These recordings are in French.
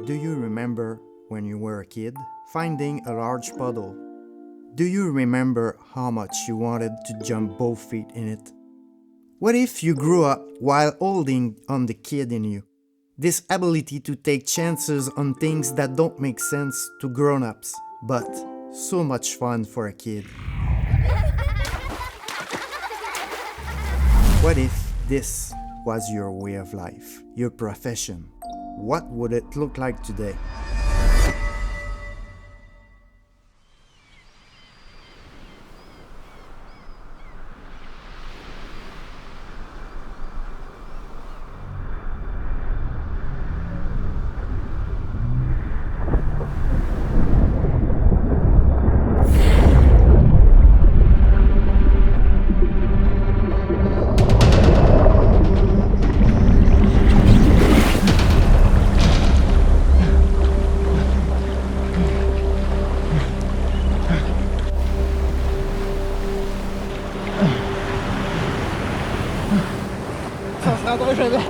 Do you remember when you were a kid finding a large puddle? Do you remember how much you wanted to jump both feet in it? What if you grew up while holding on the kid in you? This ability to take chances on things that don't make sense to grown-ups, but so much fun for a kid. What if this was your way of life, your profession? What would it look like today? Ça se rendra jamais.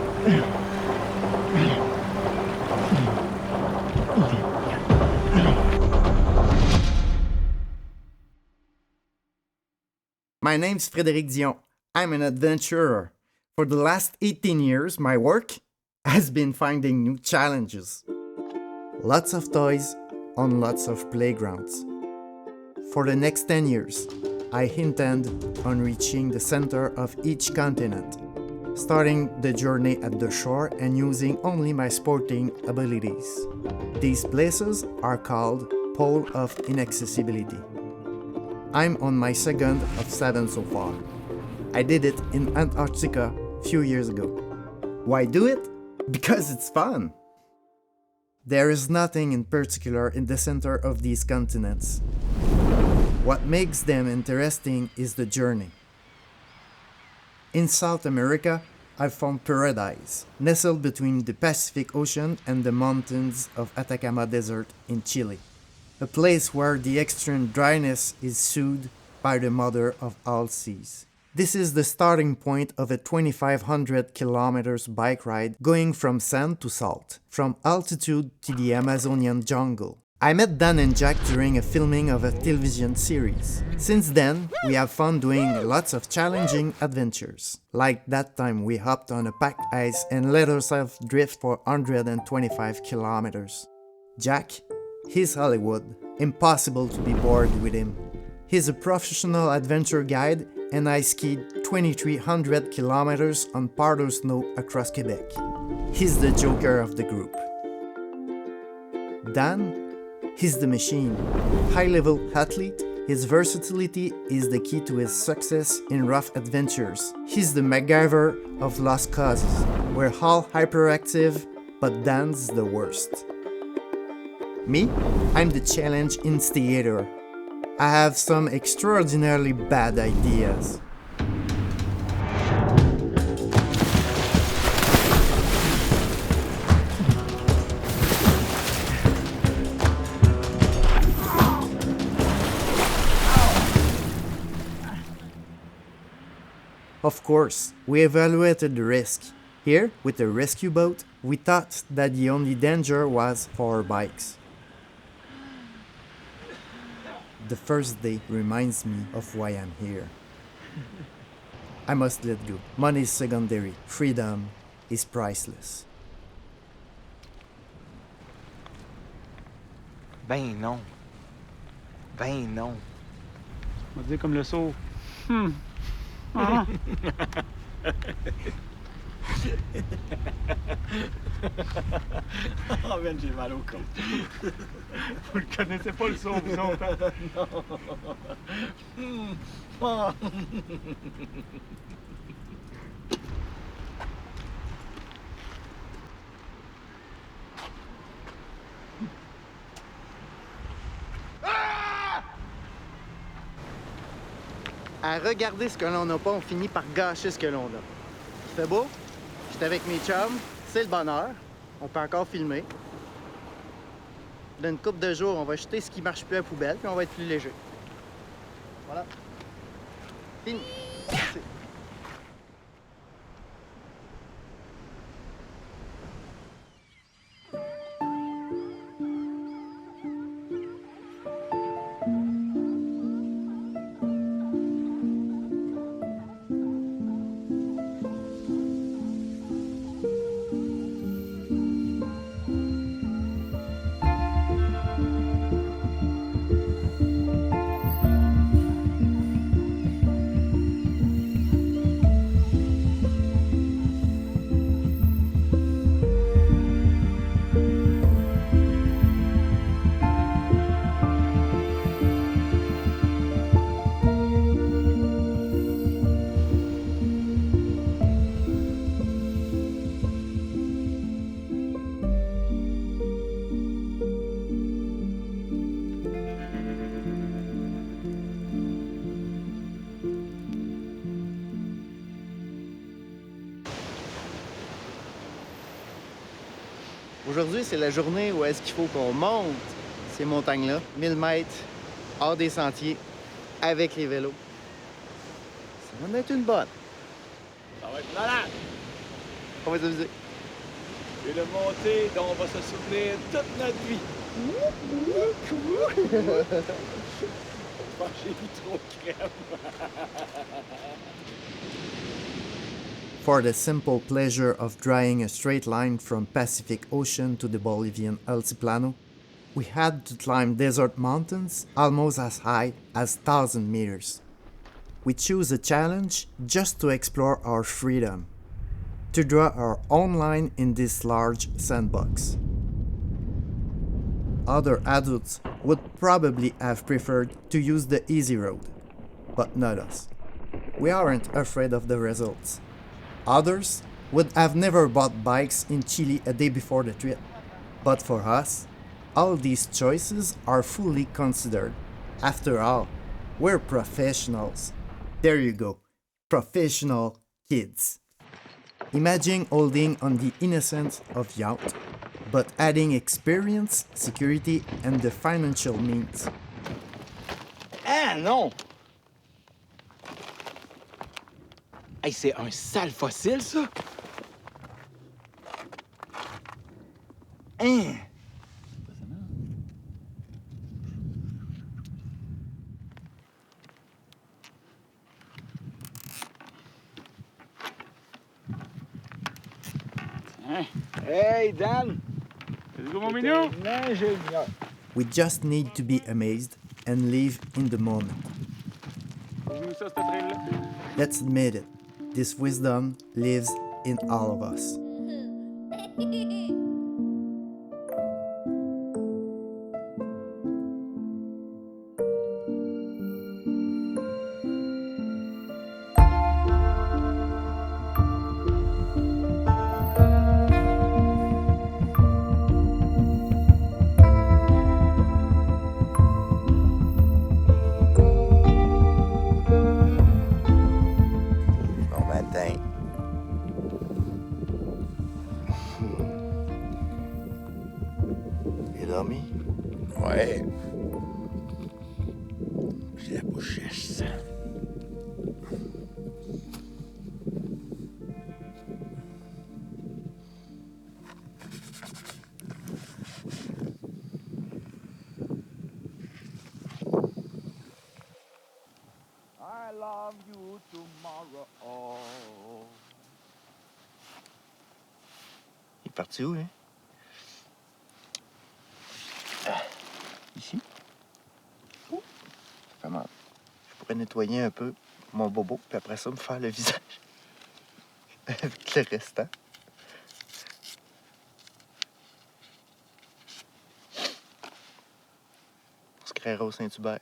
My name's Frédéric Dion. I'm an adventurer. For the last 18 years, my work has been finding new challenges. Lots of toys on lots of playgrounds. For the next 10 years, I intend on reaching the center of each continent, starting the journey at the shore and using only my sporting abilities. These places are called Pole of Inaccessibility. I'm on my second of 7 so far. I did it in Antarctica a few years ago. Why do it? Because it's fun! There is nothing in particular in the center of these continents. What makes them interesting is the journey. In South America, I found paradise, nestled between the Pacific Ocean and the mountains of Atacama Desert in Chile. A place where the extreme dryness is soothed by the mother of all seas. This is the starting point of a 2,500 kilometers bike ride going from sand to salt, from altitude to the Amazonian jungle. I met Dan and Jack during a filming of a television series. Since then, we have fun doing lots of challenging adventures. Like that time we hopped on a packed ice and let ourselves drift for 125 kilometers. Jack, he's Hollywood. Impossible to be bored with him. He's a professional adventure guide and I skied 2,300 kilometers on powder snow across Quebec. He's the joker of the group. Dan, he's the machine. High-level athlete, his versatility is the key to his success in rough adventures. He's the MacGyver of lost causes. We're all hyperactive, but Dan's the worst. Me? I'm the challenge instigator. I have some extraordinarily bad ideas. Of course, we evaluated the risk. Here, with the rescue boat, we thought that the only danger was for our bikes. The first day reminds me of why I'm here. I must let go. Money is secondary. Freedom is priceless. Ben non. Ben non. On va dire comme le saut. Ah. Oh man, j'ai mal au cou. Vous le connaissez pas le saut, vous autres, hein? Non. Ah. À regarder ce que l'on n'a pas, on finit par gâcher ce que l'on a. C'est beau? J'étais avec mes chums, c'est le bonheur. On peut encore filmer. Dans une couple de jours, on va jeter ce qui marche plus à la poubelle, puis on va être plus léger. Voilà. Fini. Merci. Aujourd'hui, c'est la journée où est-ce qu'il faut qu'on monte ces montagnes-là, 1000 mètres, hors des sentiers, avec les vélos. Ça va en être une bonne. Ça va être malade. On va s'amuser. Et le montée dont on va se souvenir toute notre vie. Je pense que j'ai mis trop de crème. For the simple pleasure of drawing a straight line from Pacific Ocean to the Bolivian Altiplano, we had to climb desert mountains almost as high as 1,000 meters. We chose a challenge just to explore our freedom, to draw our own line in this large sandbox. Other adults would probably have preferred to use the easy road, but not us. We aren't afraid of the results. Others would have never bought bikes in Chile a day before the trip. But for us, all these choices are fully considered. After all, we're professionals. There you go, professional kids. Imagine holding on the innocence of youth, but adding experience, security, and the financial means. Ah non! Hey, c'est un sale fossile, ça! Hein? Hey, Dan! Let's go, mon mignon. Ingénieur. We just need to be amazed and live in the moment. Où ça, cette traîne-là? Let's admit it, this wisdom lives in all of us. Bon matin. J'ai dormi? Ouais. J'ai la bouche sale. I love you tomorrow. Il est parti où, hein? Ici? Comment? Je pourrais nettoyer un peu mon bobo, puis après ça, me faire le visage. Avec le restant. On se créera au Saint-Hubert.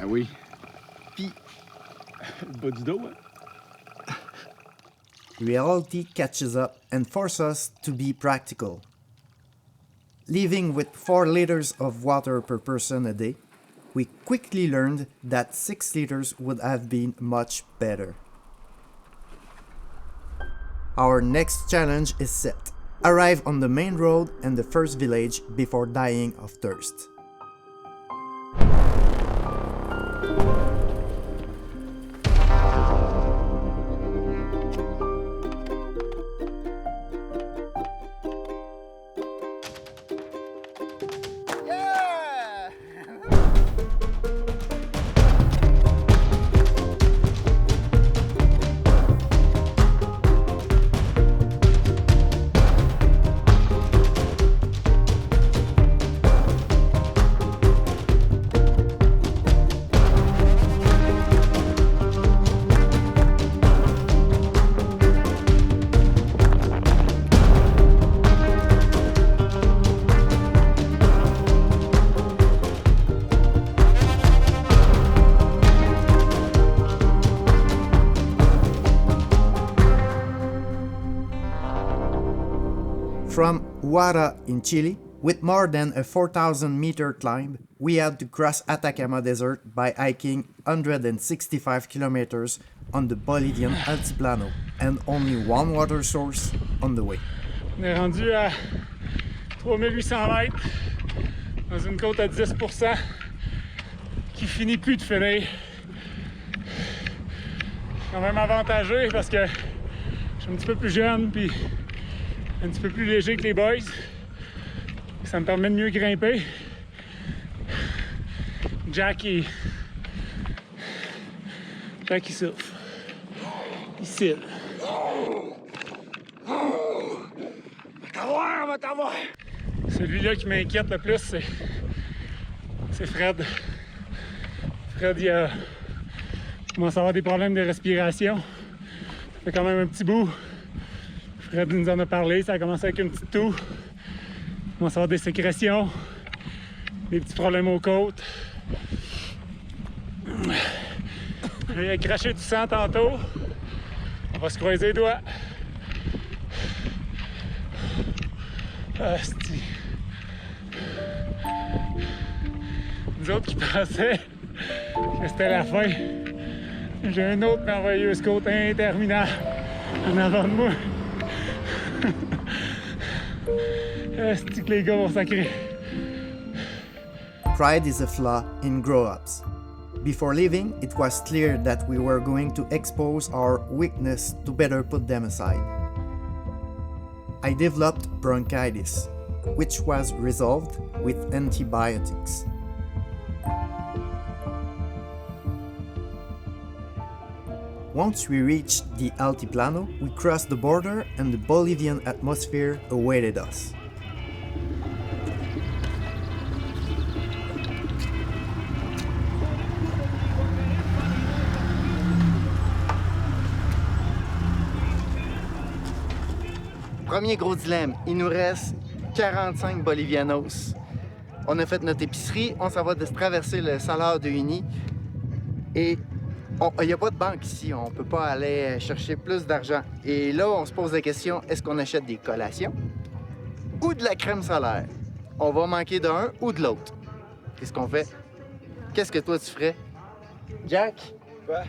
Ah oui. Puis, Le bas du dos, hein? reality catches up and forces us to be practical. Living with 4 liters of water per person a day, we quickly learned that 6 liters would have been much better. Our next challenge is set. Arrive on the main road and the first village before dying of thirst. From Huara in Chile, With more than a 4,000-meter climb, we had to cross Atacama Desert by hiking 165 kilometers on the Bolivian Altiplano and only one water source on the way. On est rendu à 3800 mètres dans une côte à 10% qui finit plus de finir. Quand même avantageux parce que je suis un petit peu plus jeune puis un petit peu plus léger que les boys. Ça me permet de mieux grimper. Jack il souffle. Il cille. Celui-là qui m'inquiète le plus, c'est Fred. Fred, il commence à avoir des problèmes de respiration. Ça fait quand même un petit bout. Fred nous en a parlé, ça a commencé avec une petite toux. Il commence à avoir des sécrétions, des petits problèmes aux côtes. Il a craché du sang tantôt. On va se croiser les doigts. Asti. Nous autres qui pensaient que c'était la fin. J'ai un autre merveilleuse côte interminable en avant de moi. Asti que les gars vont sacrer. Pride is a flaw in grow-ups. Before leaving, it was clear that we were going to expose our weakness to better put them aside. I developed bronchitis, which was resolved with antibiotics. Once we reached the Altiplano, we crossed the border and the Bolivian atmosphere awaited us. Premier gros dilemme, il nous reste 45 Bolivianos. On a fait notre épicerie, on s'en va de traverser le Salar de Uyuni et il n'y a pas de banque ici, on ne peut pas aller chercher plus d'argent. Et là, on se pose la question, est-ce qu'on achète des collations ou de la crème solaire? On va manquer d'un ou de l'autre. Qu'est-ce qu'on fait? Qu'est-ce que toi tu ferais? Jack? Quoi?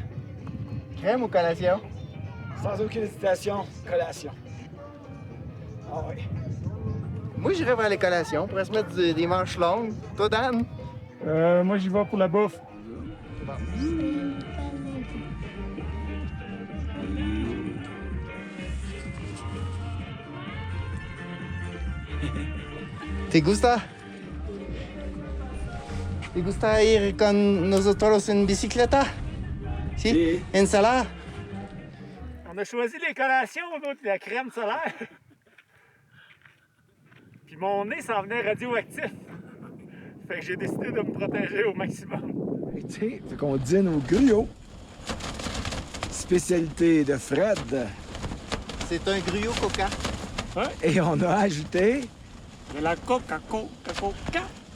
Crème ou collation? Sans aucune hésitation, collation. Ah oui. Moi, j'irais vers les collations pour se mettre des manches longues. Toi, Dan? Moi, j'y vais pour la bouffe. ¿Te gusta? ¿Te gusta ir con nosotros en bicicleta? ¿Sí? Sí. ¿En Salar? On a choisi les collations, d'autres, la crème solaire. Puis mon nez s'en venait radioactif. Fait que j'ai décidé de me protéger au maximum. Tu sais, fait qu'on dîne au griot. Spécialité de Fred. C'est un gruau coca. Et on a ajouté De la Coca-Cola.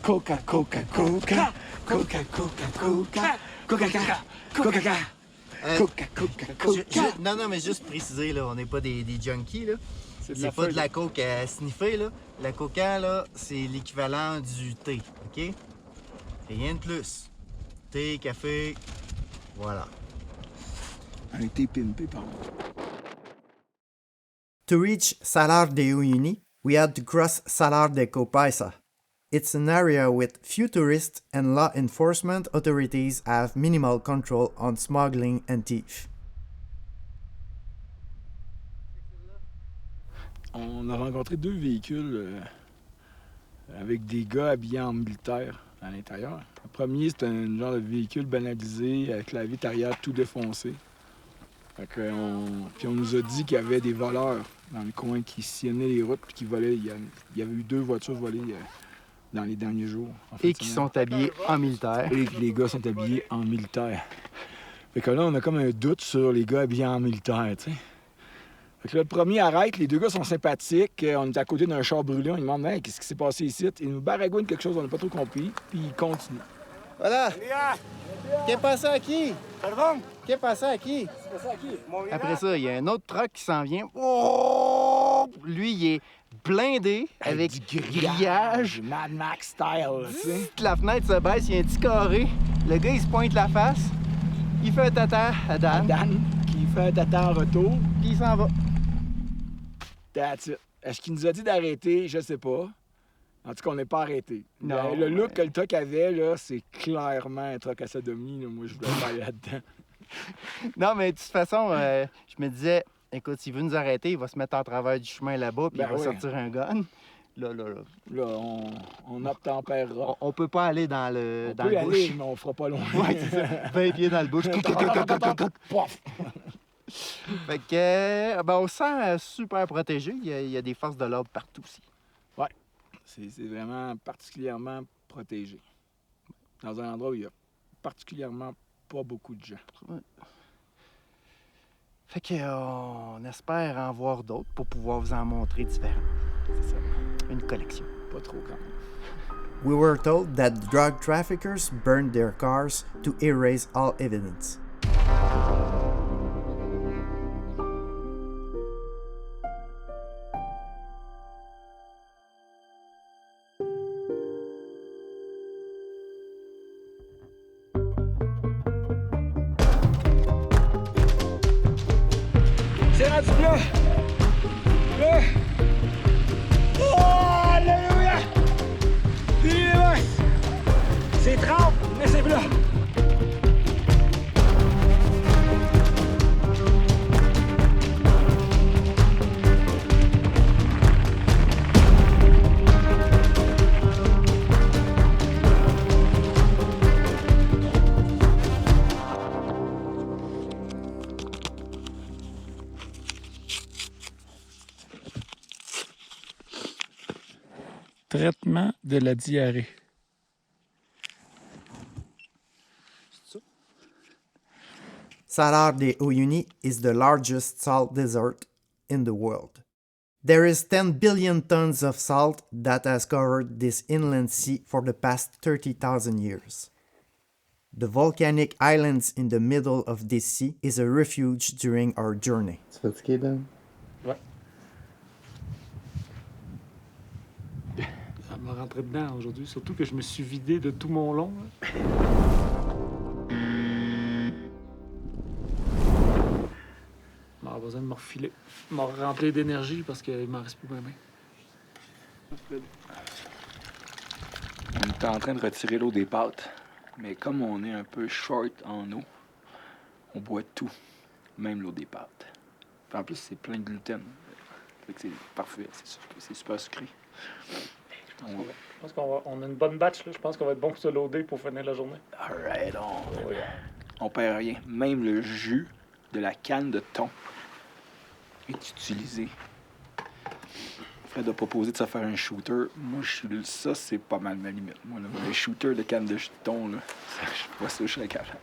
Coca, Coca, Coca, Coca, Coca, Coca, Coca, Coca, Coca. Non, mais juste préciser, là, on n'est pas des junkies, là. C'est pas de la coke à sniffer, là. La coca, là, c'est l'équivalent du thé, OK? Rien de plus. Thé, café, voilà. Un thé pimpé, pardon. To reach Salar de Uyuni, we had to cross Salar de Copaisa. It's an area with few tourists and law enforcement authorities have minimal control on smuggling and theft. On a rencontré deux véhicules avec des gars habillés en militaire à l'intérieur. Le premier, c'était un genre de véhicule banalisé avec la vitre arrière tout défoncée. Puis on nous a dit qu'il y avait des voleurs dans le coin qui sillonnaient les routes et qui volaient. Il y avait eu 2 voitures volées dans les derniers jours. Et qui sont habillés en militaire. Et les gars sont habillés en militaire. Fait que là, on a comme un doute sur les gars habillés en militaire, tu sais. Fait que là, le premier arrête, les deux gars sont sympathiques. On est à côté d'un char brûlé, on lui demande hey, qu'est-ce qui s'est passé ici. Ils nous baragouinent quelque chose, on n'a pas trop compris, puis ils continuent. Voilà. Qu'est-ce passé à qui? Pardon? Qu'est passé à qui? C'est passé à qui? Après ça, il y a un autre truck qui s'en vient. Oh! l'autre, lui, il est blindé avec du grillage. Mad Max style, tu sais. La fenêtre se baisse, il y a un petit carré. Le gars, il se pointe la face. Il fait un tata à Dan. Dan qui fait un tata en retour. Puis il s'en va. That's it. Est-ce qu'il nous a dit d'arrêter? Je sais pas. En tout cas, on n'est pas arrêté. Non, le look que le truck avait, là, c'est clairement un truck à sodomie. Là. Moi, je voulais pas aller là-dedans. Non, mais de toute façon, je me disais, écoute, s'il veut nous arrêter, il va se mettre en travers du chemin là-bas, puis Ben il va oui. sortir un gun. Là. Là, on obtempérera. On peut pas aller dans le, On dans peut le aller, bush. mais on fera pas loin. Ouais, c'est ça. 20 pieds dans le bush. Pof! Fait que, ben, on se sent super protégé. Il y a des forces de l'ordre partout aussi. C'est vraiment particulièrement protégé. Dans un endroit où il y a particulièrement pas beaucoup de gens. Fait que, on espère en voir d'autres pour pouvoir vous en montrer différents. C'est ça. Une collection. Pas trop quand même. We were told that the drug traffickers burned their cars to erase all evidence. C'est rendu plat! Là! Oh! Alléluia! C'est 30, mais c'est plat! Traitement de la diarrhée. Salar de Uyuni is the largest salt desert in the world. There is 10 billion tons of salt that has covered this inland sea for the past 30,000 years. The volcanic islands in the middle of this sea is a refuge during our journey. Tu es fatigué, Dan? Ouais. Ça m'a rentré dedans aujourd'hui, surtout que je me suis vidé de tout mon long. Là. On a besoin de me refiler, me remplir d'énergie parce qu'il m'en reste plus bien. On est en train de retirer l'eau des pâtes, mais comme on est un peu short en eau, on boit tout, même l'eau des pâtes. Puis en plus, c'est plein de gluten. Fait que c'est parfait, c'est super sucré. Je pense qu'on a une bonne batch, là. Je pense qu'on va être bon pour se loader pour finir la journée. Alright, on perd rien. Même le jus de la canne de thon est utilisé. Fred a proposé de se faire un shooter. Moi, ça, c'est pas mal ma limite. Moi, là, un shooter de canne de thon, là, je sais pas si je serais capable.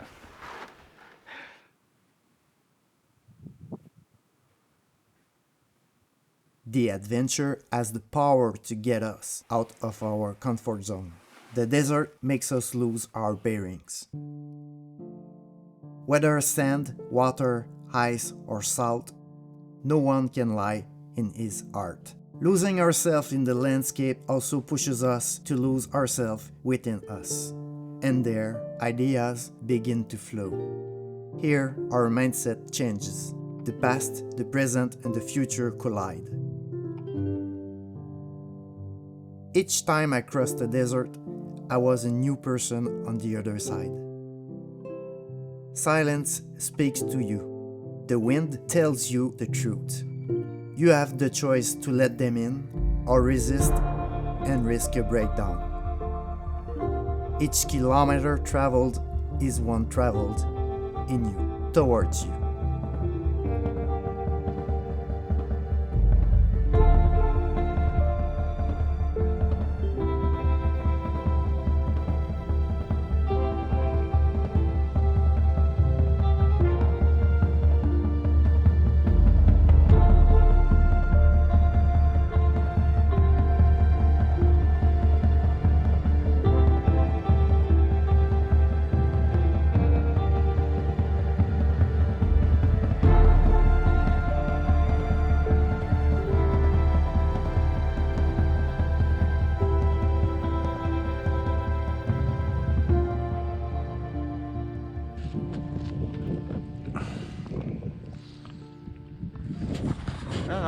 The adventure has the power to get us out of our comfort zone. The desert makes us lose our bearings. Whether sand, water, ice, or salt, no one can lie in his art. Losing ourselves in the landscape also pushes us to lose ourselves within us. And there, ideas begin to flow. Here, our mindset changes. The past, the present, and the future collide. Each time I crossed the desert, I was a new person on the other side. Silence speaks to you. The wind tells you the truth. You have the choice to let them in or resist and risk a breakdown. Each kilometer traveled is one traveled in you, towards you.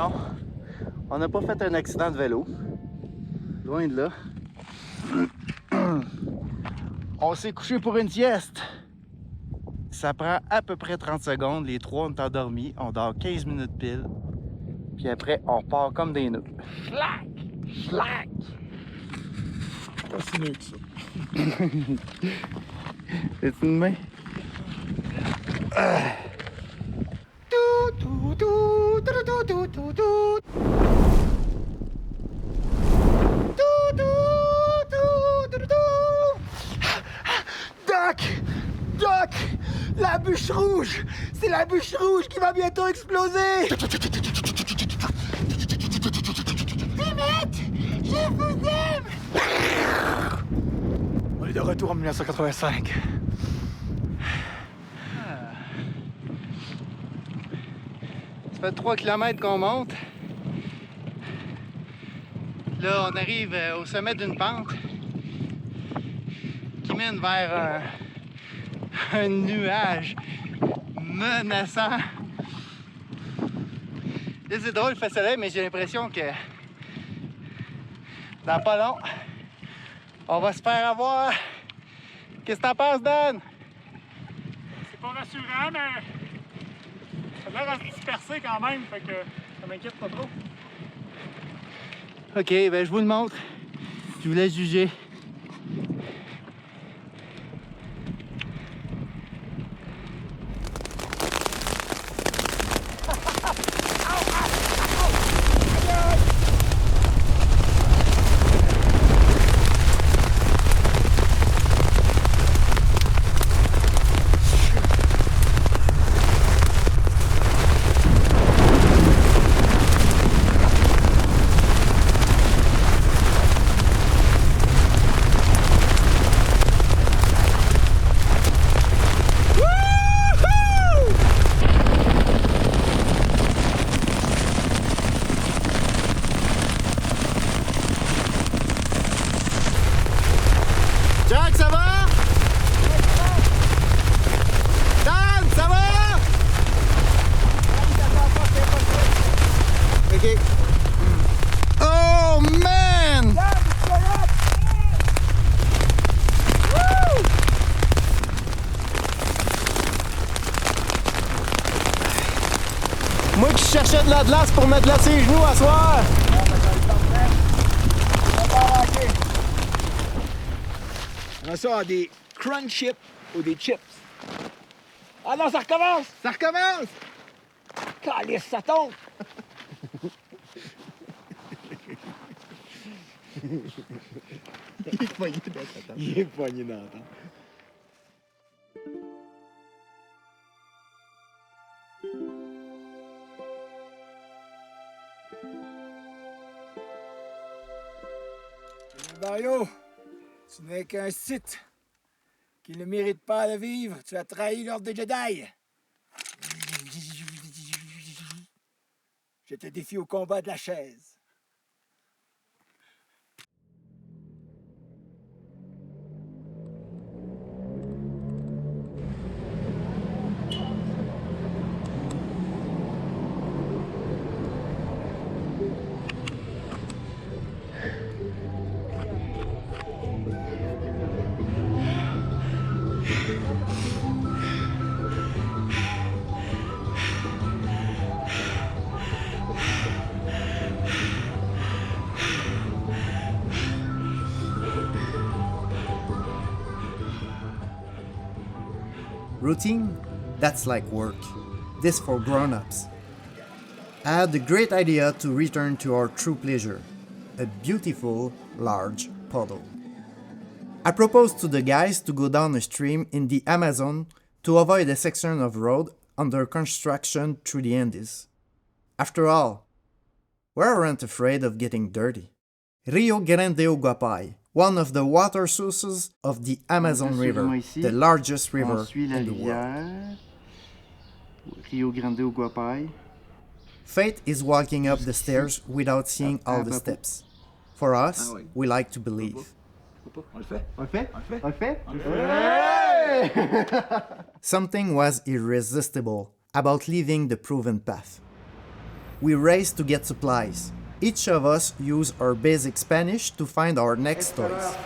non. On n'a pas fait un accident de vélo. Loin de là. On s'est couché pour une sieste. Ça prend à peu près 30 secondes. Les trois, on est endormis. On dort 15 minutes pile. Puis après, on part comme des nœuds. Schlac! Schlac! Pas si mieux que ça. C'est une main? Doc! Doc! La bûche rouge! C'est la bûche rouge qui va bientôt exploser! Timette! Je vous aime! On est de retour en 1985. Ça fait 3 km qu'on monte. Là, on arrive au sommet d'une pente qui mène vers un nuage menaçant. Là, c'est drôle, il fait soleil, mais j'ai l'impression que dans pas long, on va se faire avoir. Qu'est-ce que t'en penses, Dan? C'est pas rassurant, mais ça a l'air à se disperser quand même, fait que ça m'inquiète pas trop. OK, ben je vous le montre. Je vous laisse juger. Jack, ça va? Dan, ça va? OK. Oh, man! Woo! Moi qui cherchais de la glace pour mettre là ses genoux à soir. On a ça des crunch chips ou des chips. Ah non, ça recommence! Ça recommence! Calice, ça tombe! Il est poigné dans sa table. Il est poigné dans la tente. Mario, tu n'es qu'un Sith qui ne mérite pas de vivre. Tu as trahi l'ordre des Jedi. Je te défie au combat de la chaise. Routine? That's like work. This for grown-ups. I had the great idea to return to our true pleasure, a beautiful, large puddle. I proposed to the guys to go down a stream in the Amazon to avoid a section of road under construction through the Andes. After all, we aren't afraid of getting dirty. Rio Grande do Guapai, one of the water sources of the Amazon River, the largest river On suit la in the world. rivière. Rio Grande do Guapai. Faith is walking up the stairs without seeing all the steps. For us, we like to believe. On le fait? On le fait? On le fait? On le fait? Something was irresistible about leaving the proven path. We race to get supplies. Each of us use our basic Spanish to find our next toys.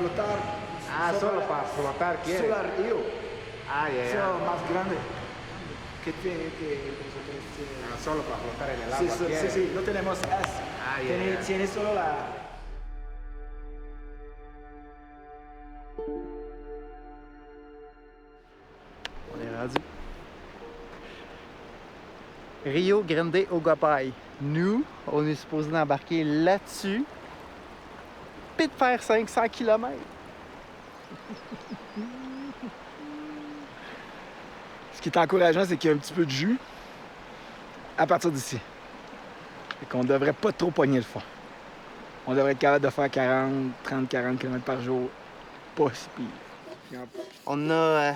Solo para flotar, ¿quieres? Solo al río. Solo más grande. Que nosotros tiene. Solo para flotar en el agua. Sí, no tenemos S. Tiene solo la. On est rendu. Rio Grande Ogapay. Nous, on est supposé embarquer là-dessus, puis de faire 500 km. Ce qui est encourageant, c'est qu'il y a un petit peu de jus à partir d'ici. Fait qu'on devrait pas trop pogner le fond. On devrait être capable de faire 30-40 km par jour. Pas si pire. On a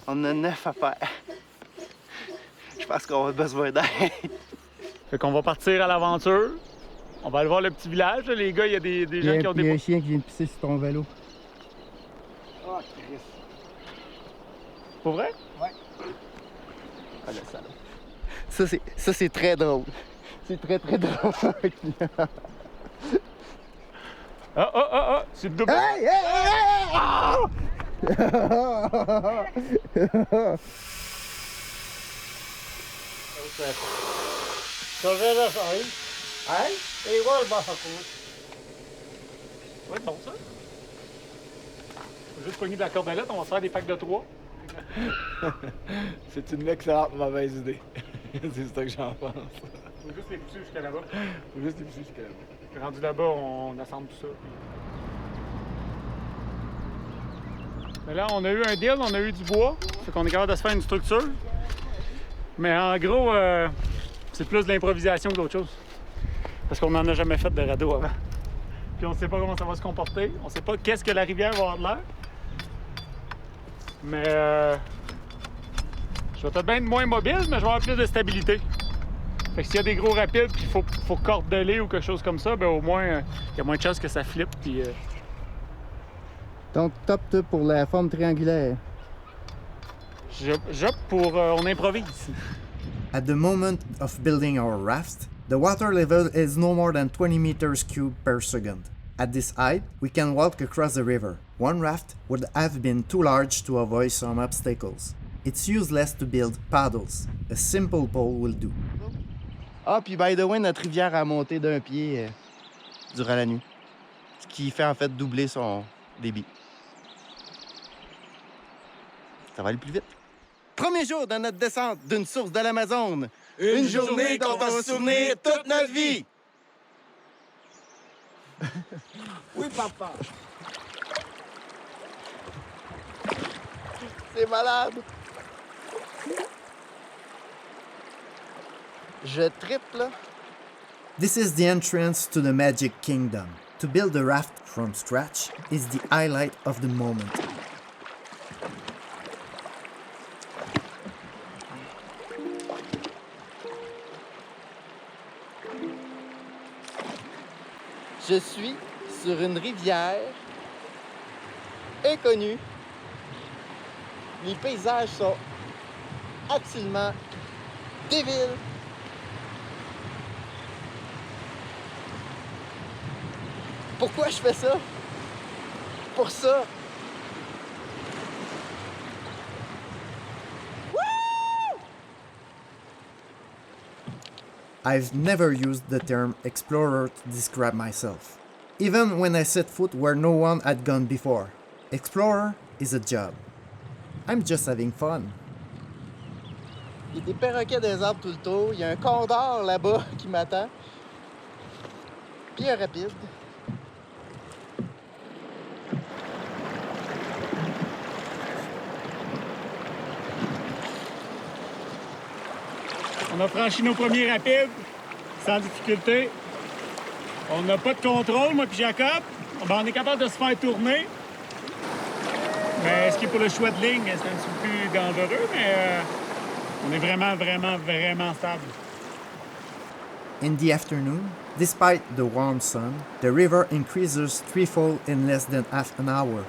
9 à faire. Je pense qu'on a besoin d'aide. Fait qu'on va partir à l'aventure. On va aller voir le petit village. Là. Les gars, il y a des gens qui ont des... Il y a un chien qui vient de pisser sur ton vélo. Oh, Christ. Pour vrai? Ouais. Ah, le salaud. Ça, c'est très drôle. C'est très, très drôle. C'est le double. Hey, hey, hey! Ah! Hein? Igual vas a comer. Ouais, bon ça. Faut juste pogner de la cordelette, on va se faire des packs de 3. C'est une excellente mauvaise idée. C'est ça que j'en pense. Faut juste les pousser jusqu'à là-bas. Faut juste les pousser jusqu'à là-bas. Rendu là-bas, on assemble tout ça. Mais là, on a eu un deal, on a eu du bois. Fait qu'on est capable de se faire une structure. Mais en gros, c'est plus de l'improvisation que d'autre chose. Parce qu'on n'en a jamais fait de radeau avant. Puis on ne sait pas comment ça va se comporter. On ne sait pas qu'est-ce que la rivière va avoir de l'air. Mais je vais peut-être bien être moins mobile, mais je vais avoir plus de stabilité. Fait que s'il y a des gros rapides puis il faut cordeler ou quelque chose comme ça, ben au moins, il y a moins de chances que ça flippe. Puis, Donc, top pour la forme triangulaire. j'opte pour on improvise. At the moment of building our raft, the water level is no more than 20 meters cubed per second. At this height, we can walk across the river. One raft would have been too large to avoid some obstacles. It's useless to build paddles. A simple pole will do. Ah, puis by the way, notre rivière a monté d'un pied durant la nuit. Ce qui fait en fait doubler son débit. Ça va aller plus vite. Premier jour dans notre descente d'une source de l'Amazone. Une journée dont on va se souvenir toute notre vie. Oui, papa. C'est malade. Je triple, là. This is the entrance to the Magic Kingdom. To build a raft from scratch is the highlight of the moment. Je suis sur une rivière inconnue. Les paysages sont absolument débiles. Pourquoi je fais ça? Pour ça. I've never used the term explorer to describe myself, even when I set foot where no one had gone before. Explorer is a job. I'm just having fun. Il y a des perroquets des arbres tout le tour. Il y a un condor là-bas qui m'attend. Puis un rapide. On a franchi nos premiers rapides sans difficulté. On n'a pas de contrôle, moi puis Jacob. Ben, on est capable de se faire tourner. Mais ce qui est pour le choix de ligne, c'est un petit peu plus dangereux, mais on est vraiment stable. In the afternoon, despite the warm sun, the river increases threefold in less than half an hour.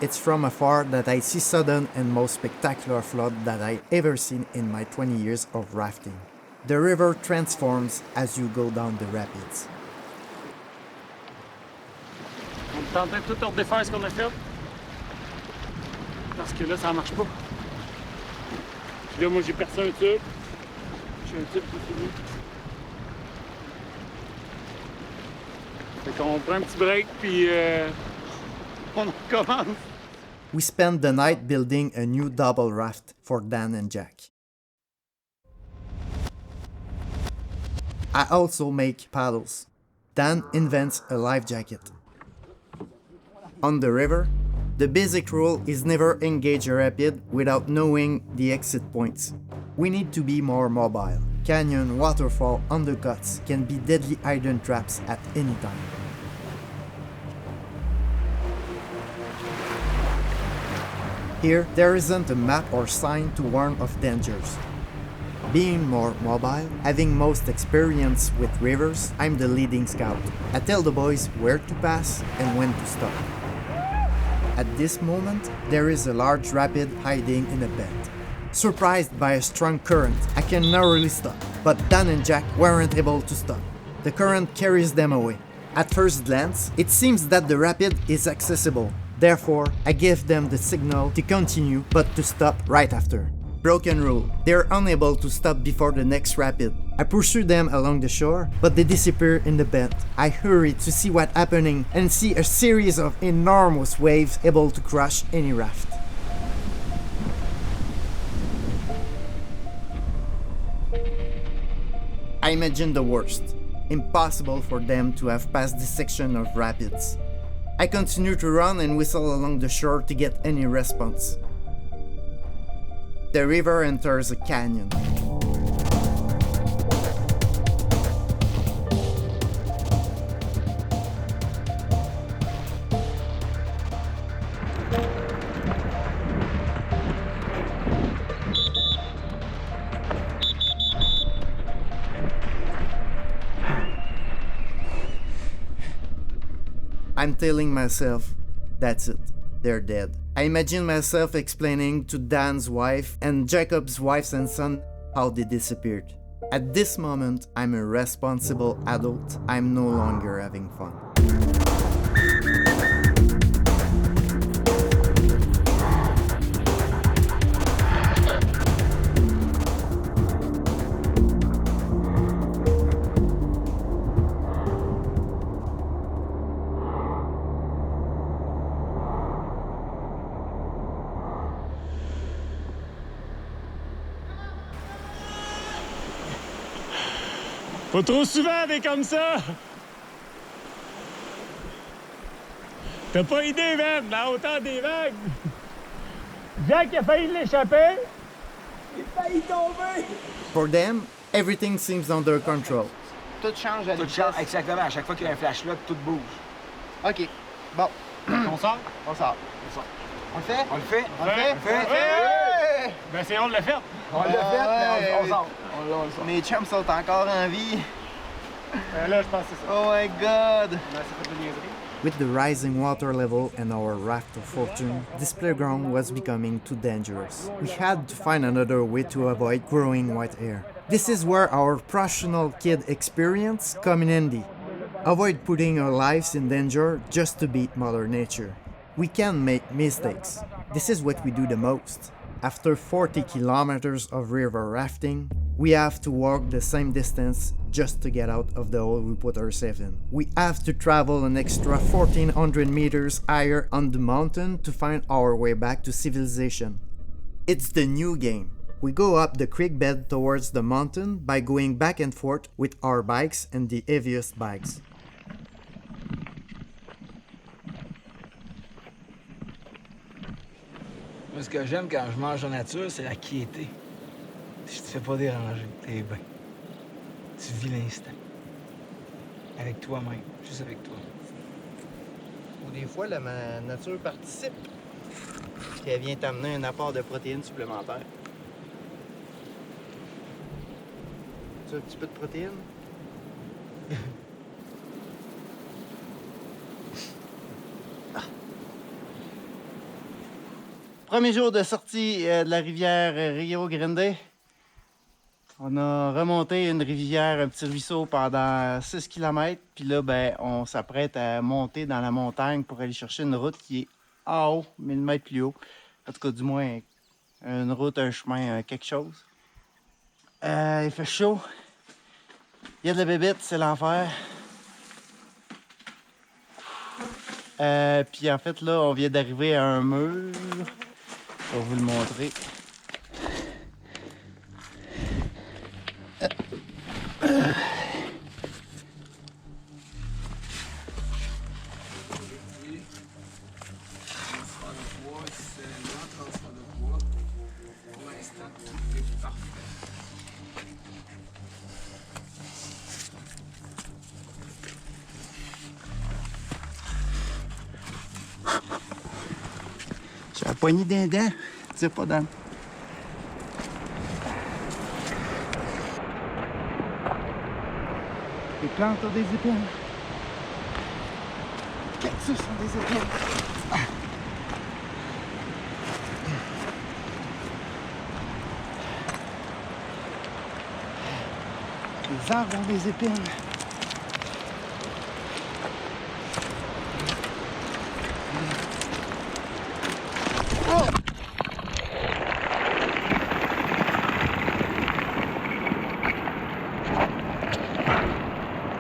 It's from afar that I see sudden and most spectacular flood that I ever seen in my 20 years of rafting. The river transforms as you go down the rapids. On est en train de tout redéfaire ce qu'on a fait. Parce que là, ça marche pas. Puis là, moi, j'ai percé un tube. J'ai un tube qui finit. Fait qu'on prend un petit break, puis on recommence. We spend the night building a new double raft for Dan and Jack. I also make paddles. Dan invents a life jacket. On the river, the basic rule is never engage a rapid without knowing the exit points. We need to be more mobile. Canyon, waterfall, undercuts can be deadly hidden traps at any time. Here, there isn't a map or sign to warn of dangers. Being more mobile, having most experience with rivers, I'm the leading scout. I tell the boys where to pass and when to stop. At this moment, there is a large rapid hiding in a bend. Surprised by a strong current, I can narrowly stop, but Dan and Jack weren't able to stop. The current carries them away. At first glance, it seems that the rapid is accessible. Therefore, I give them the signal to continue, but to stop right after. Broken rule. They're unable to stop before the next rapid. I pursue them along the shore, but they disappear in the bend. I hurry to see what's happening and see a series of enormous waves able to crush any raft. I imagine the worst. Impossible for them to have passed this section of rapids. I continue to run and whistle along the shore to get any response. The river enters a canyon. I'm telling myself, that's it, they're dead. I imagine myself explaining to Dan's wife and Jacob's wife and son how they disappeared. At this moment, I'm a responsible adult. I'm no longer having fun. Pas trop souvent des comme ça! T'as pas idée, man, la hauteur des vagues! Jack a failli l'échapper! Il a failli tomber! For them, everything seems under control. Tout change à Tout vitesse. change, exactement. À chaque fois qu'il y a un flashlock, tout bouge. OK. Bon, On sort? on sort. On le fait? On le fait? On le fait? On le fait? Ouais! Ben c'est on l'a fait! On l'a fait, mais on sort. On le sort. Mes chums sont encore en vie. Là, je pense que c'est ça. Oh my god! On a assez fait de niaiseries. With the rising water level and our raft of fortune, this playground was becoming too dangerous. We had to find another way to avoid growing white hair. This is where our professional kid experience come in handy. Avoid putting our lives in danger just to beat Mother Nature. We can make mistakes. This is what we do the most. After 40 kilometers of river rafting, we have to walk the same distance just to get out of the hole we put ourselves in. We have to travel an extra 1400 meters higher on the mountain to find our way back to civilization. It's the new game. We go up the creek bed towards the mountain by going back and forth with our bikes and the heaviest bikes. Moi, ce que j'aime quand je mange en nature, c'est la quiété. Je te fais pas déranger, t'es bien. Tu vis l'instant. Avec toi-même, juste avec toi. Ou des fois, la nature participe. Puis elle vient t'amener un apport de protéines supplémentaires. Tu veux un petit peu de protéines? Premier jour de sortie de la rivière Rio Grande. On a remonté une rivière, un petit ruisseau pendant 6 km. Puis là, ben, on s'apprête à monter dans la montagne pour aller chercher une route qui est en haut, 1000 mètres plus haut. En tout cas, du moins, une route, un chemin, quelque chose. Il fait chaud. Il y a de la bébête, c'est l'enfer. Puis en fait, là, on vient d'arriver à un mur. Je vais vous le montrer. J'ai la poignée d'un dent. Tire pas dans. Les plantes ont des épines. Les cactus ont des épines. Les arbres ont des épines.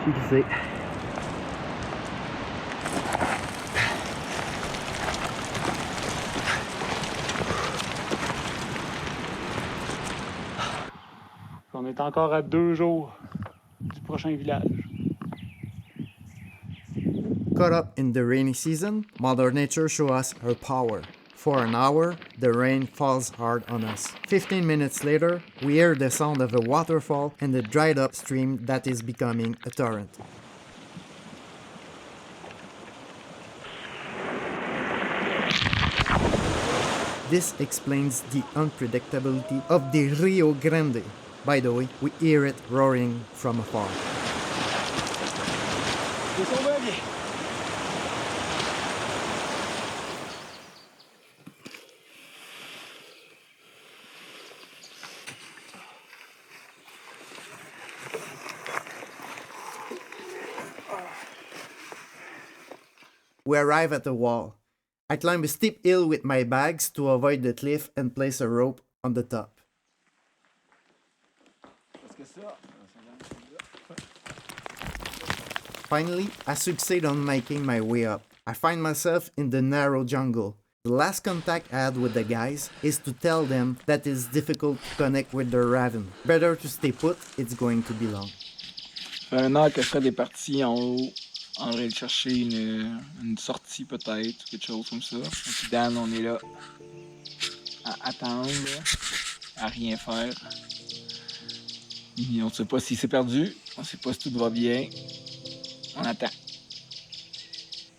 J'ai glissé. On est encore à 2 jours du prochain village. Caught up in the rainy season, Mother Nature shows us her power. For an hour, the rain falls hard on us. 15 minutes later, we hear the sound of a waterfall and the dried up stream that is becoming a torrent. This explains the unpredictability of the Rio Grande. By the way, we hear it roaring from afar. We arrive at the wall. I climb a steep hill with my bags to avoid the cliff and place a rope on the top. Finally, I succeed on making my way up. I find myself in the narrow jungle. The last contact I had with the guys is to tell them that it's difficult to connect with their raven. Better to stay put, it's going to be long. Un heure que Fred est parti en haut, en train de chercher une sortie peut-être, quelque chose comme ça. Et puis Dan, on est là à attendre, à rien faire. Et on ne sait pas s'il s'est perdu, on ne sait pas si tout va bien. On attend.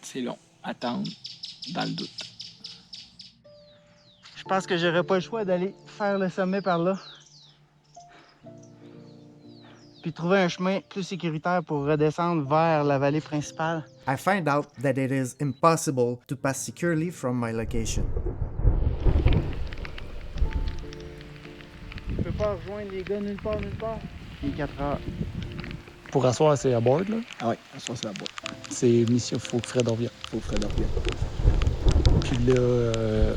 C'est long. Attendre dans le doute. Je pense que j'aurais pas le choix d'aller faire le sommet par là. Puis trouver un chemin plus sécuritaire pour redescendre vers la vallée principale. I find out that it is impossible to pass securely from my location. Je peux pas rejoindre les gars nulle part. Il est 4 heures. Pour asseoir, c'est à bord, là. Ah oui, ça c'est là-bas. C'est mission, faut que Fred revienne. Puis là,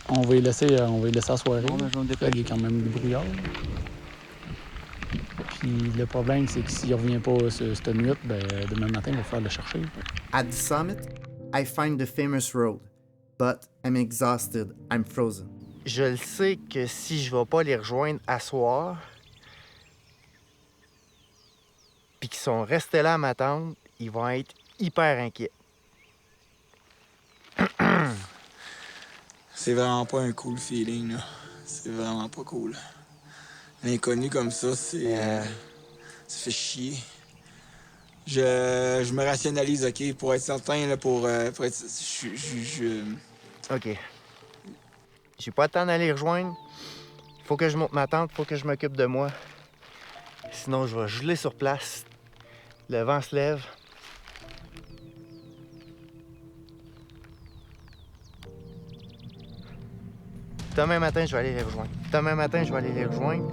on va y laisser à soirée. Bon, ben, je vais me dépêcher. Fred, il est quand même débrouillard. Puis le problème, c'est que s'il revient pas cette nuit, ben, demain matin, il va falloir le chercher. At the summit, I find the famous road, but I'm exhausted, I'm frozen. Je le sais que si je vais pas les rejoindre à soir, puis qu'ils sont restés là à m'attendre, ils vont être hyper inquiets. C'est vraiment pas un cool feeling, là. C'est vraiment pas cool. L'inconnu comme ça, c'est... ça fait chier. Je me rationalise, OK? Pour être certain, là, pour être... OK. J'ai pas le temps d'aller les rejoindre. Faut que je monte ma tente, faut que je m'occupe de moi. Sinon, je vais geler sur place. Le vent se lève. Demain matin, je vais aller les rejoindre.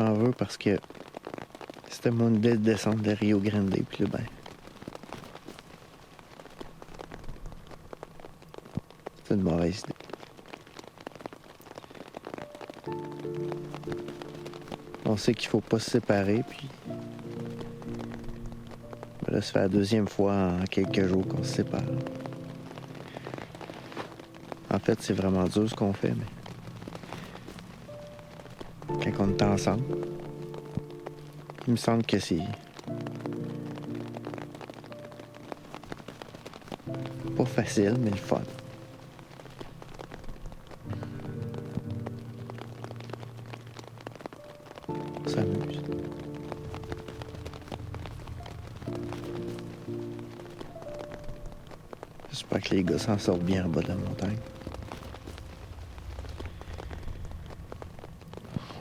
m'en veux parce que c'était mon idée de descendre de Rio Grande, puis là, ben... c'est une mauvaise idée. On sait qu'il faut pas se séparer, puis... ben là, ça fait la deuxième fois en quelques jours qu'on se sépare. En fait, c'est vraiment dur ce qu'on fait, mais... quand on est ensemble, il me semble que c'est... pas facile, mais le fun. On s'amuse. J'espère que les gars s'en sortent bien en bas de la montagne.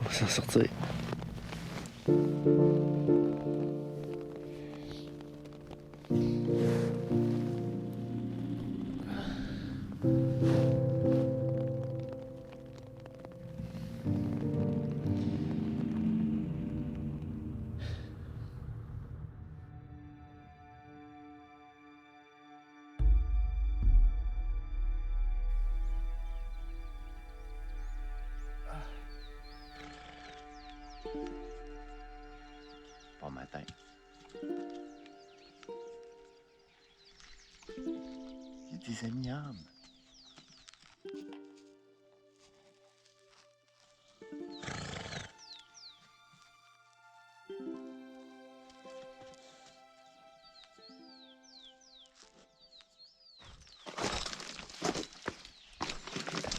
On va s'en sortir. Bon matin. Il y a des amiables.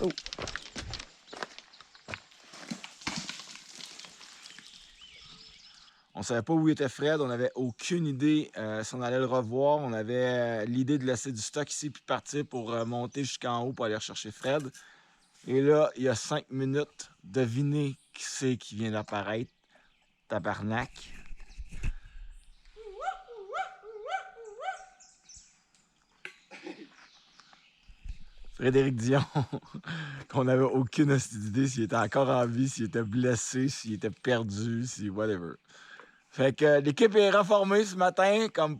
Oh! On savait pas où était Fred, on n'avait aucune idée si on allait le revoir. On avait l'idée de laisser du stock ici puis partir pour monter jusqu'en haut pour aller rechercher Fred. Et là, il y a 5 minutes, devinez qui c'est qui vient d'apparaître. Tabarnak. Frédéric Dion, qu'on n'avait aucune idée s'il était encore en vie, s'il était blessé, s'il était perdu, si whatever. Fait que l'équipe est reformée ce matin comme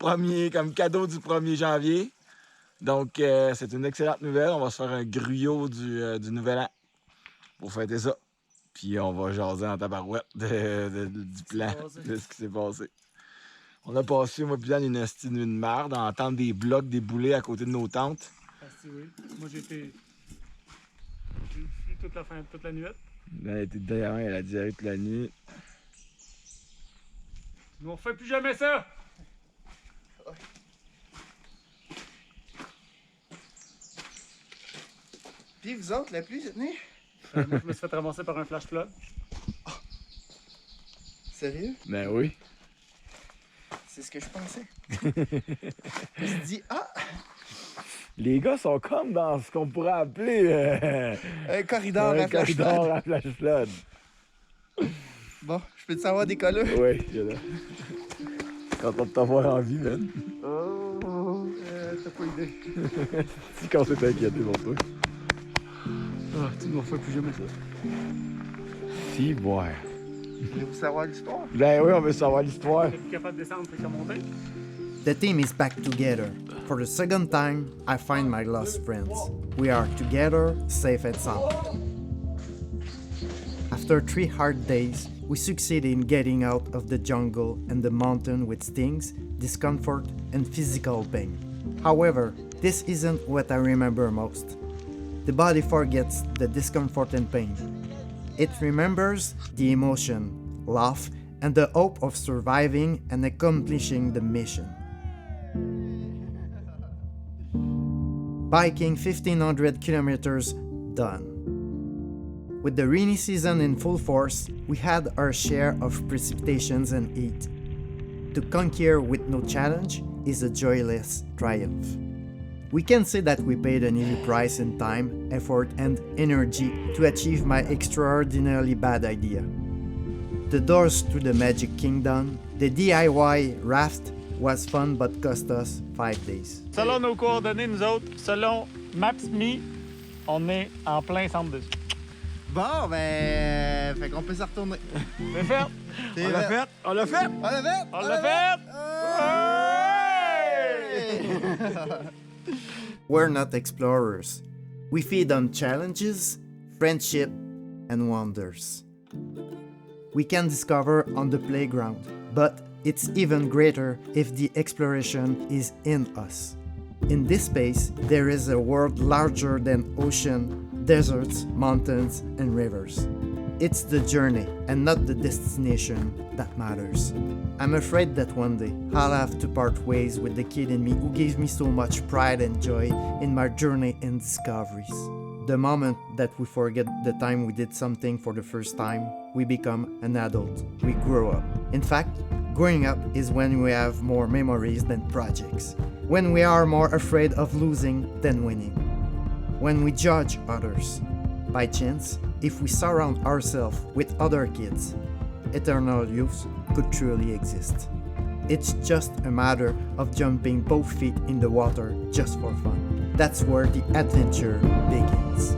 cadeau du 1er janvier. Donc, c'est une excellente nouvelle. On va se faire un gruyot du Nouvel An pour fêter ça. Puis on va jaser en tabarouette du plan, de ce qui s'est passé. On a passé, moi, puis une nuit de marde, à entendre des blocs débouler à côté de nos tentes. Ah, si, oui. Moi, j'ai ici toute la nuit. Elle a été derrière, elle a diarrhée toute la nuit. Nous, on fait plus jamais ça! Ouais. Puis vous autres, la pluie cette nuit? Moi, je me suis fait ramasser par un flash flood. Oh. Sérieux? Ben oui. C'est ce que je pensais. Je me suis dit, ah! Les gars sont comme dans ce qu'on pourrait appeler un corridor à flash flood. Un corridor à flash flood. Bon, je peux te savoir des cas là? Oui, il y en a. Content de t'avoir en vie, man. Oh! T'as pas idée. Si quand c'est inquiété pour toi. Ah, tu ne refais plus jamais ça. Si, ouais. Voulez-vous savoir l'histoire? Ben oui, on veut savoir l'histoire. T'es plus capable de descendre, t'es qu'à monter. The team is back together. For the second time, I find my lost friends. We are together, safe and sound. After 3 hard days, we succeed in getting out of the jungle and the mountain with stings, discomfort, and physical pain. However, this isn't what I remember most. The body forgets the discomfort and pain. It remembers the emotion, love, and the hope of surviving and accomplishing the mission. Biking 1,500 kilometers done. With the rainy season in full force, we had our share of precipitations and heat. To conquer with no challenge is a joyless triumph. We can say that we paid an heavy price in time, effort, and energy to achieve my extraordinarily bad idea. The doors to the Magic Kingdom, the DIY raft was fun but cost us 5 days. Selon nos coordonnées, nous autres, selon Maps.me, on est en plein centre-dessus. Bon, ben. Fait qu'on peut s'en retourner. C'est fait! C'est On l'a fait! On l'a fait! On l'a fait! On l'a fait! We're not explorers. We feed on challenges, friendship, and wonders. We can discover on the playground, but it's even greater if the exploration is in us. In this space, there is a world larger than ocean, deserts, mountains, and rivers. It's the journey and not the destination that matters. I'm afraid that one day I'll have to part ways with the kid in me who gave me so much pride and joy in my journey and discoveries. The moment that we forget the time we did something for the first time, we become an adult. We grow up. In fact, growing up is when we have more memories than projects. When we are more afraid of losing than winning. When we judge others. By chance, if we surround ourselves with other kids, eternal youth could truly exist. It's just a matter of jumping both feet in the water just for fun. That's where the adventure begins.